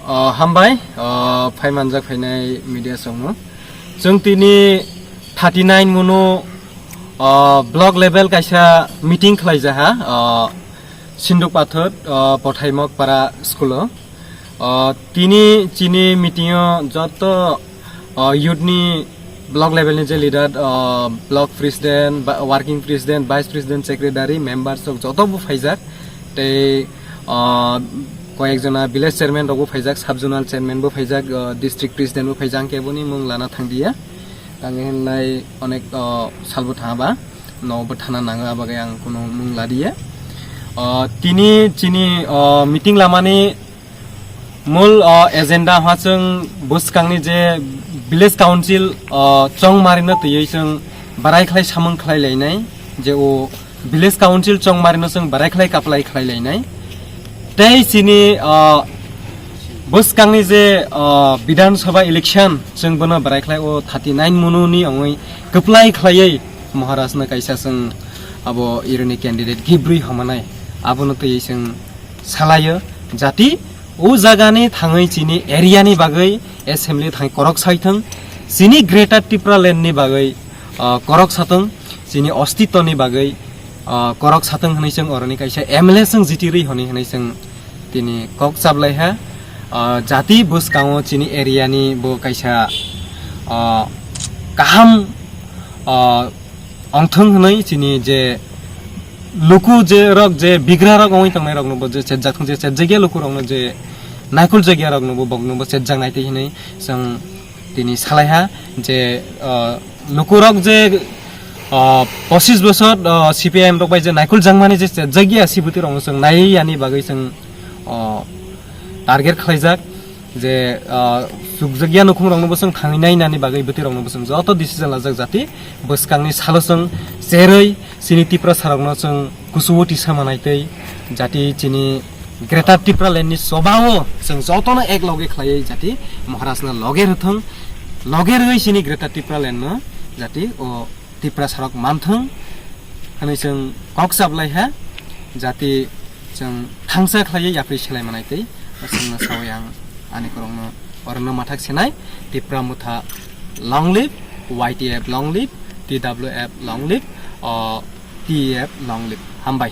हामबाय फाइमानजाक फाइनाय मीडिया संनो जों तिनि 39 मनु ब्लक लेवल काइसा मीटिंग खलाइजाहा सिन्धुकपाथर pothai पारा स्कूल तिनि चिनि मीटिंग जत यूथनी ब्लक लेवल नि जे leader block president working president vice president secretary members जत बु फाइजाक ते কয়েকজনা ভিলেজ চেয়ারম্যান রগো ফাইজাক সাব জোনাল চেয়ারম্যান বো ফাইজাক ডিস্ট্রিক্ট প্রেসিডেন্ট বো ফাইজাং কেবনি মুং লানা থাংদিয়া তাংহেনলাই অনেক সালবো থাবা নবো থানা নাঙা বাগে আং কোনো মুং লাদিয়া তিনি চিনি মিটিং লামানি মূল এজেন্ডা হাচং বসকাংনি যে ভিলেজ কাউন্সিল চং মারিনো তৈयै जों বারাইখলাই সামং খলাই লাইনাই যে ও ভিলেজ কাউন্সিল চং মারিনো जों বারাইখলাই কাপলাই খলাই লাইনাই तै चिनी बसकांनि जे विधानसभा इलेक्शन जों बनो बरायख्लाय ओ 39 मनुनि अंगै गप्लाय खलायै महाराजनो काइसा जों आबो इरनि कैंडिडेट गिब्रि हमानाय आबोनो तै जों सालायो जाति ओ जागानि थाङै चिनि एरियानि बागै एसेम्बली थाङै करक साइथों चिनि ग्रेटर त्रिपुरा लैंडनि बागै करक साथों चिनि अस्तित्वनि बागै करक साथों हनै जों अरनि काइसा एमएलए जों जितिरि हनै हनै जों तिनि कक साबलायहा जाति बसकाङो चिनि एरियानि बो काइसा काहाम अंथों हनै चिनि जे लुकु जे रक जे बिग्रा रक ओइ तंनाय रक नो जे सेजाथों जे सेजगिया लुकु रक नो जे नायकुल जगिया रक नो बगनो बो सेजां नायते हनै जों तिनि सालायहा जे लुकु रक जे 25 बছর सीपीआईएम रक बाय जे नायकुल जांमानि जे जगिया सिबुति रंग जों नाययानि बागै जों टारगेट खलायजाक जे सुगजगिया नखुम रंगबो जों थांनायनानि बागै बोति रंगबो जों जत डिसिजन लाजाक जाति बसकांनि सालसों जेरै सिनि त्रिपुरा सारगनो जों कुसुवति सामानायतै जाति चिनि ग्रेटर त्रिपुरा लैंडनि सभाओ जों जतनो एक लगे खलायै जाति महाराजना लगे रथों लगे रयै सिनि ग्रेटर त्रिपुरा लैंडनो जाति ओ त्रिपुरा सारक मानथों हनै जों कक साबलायहा जाति जों थांसा खलायै याफ्रि सेलाय मानायतै जोंनो सावै आं आनि करंनो अरनो माथाक सेनाय त्रिपुरा मुथा long live YTF long live TWF long live TEF long live हामबाय।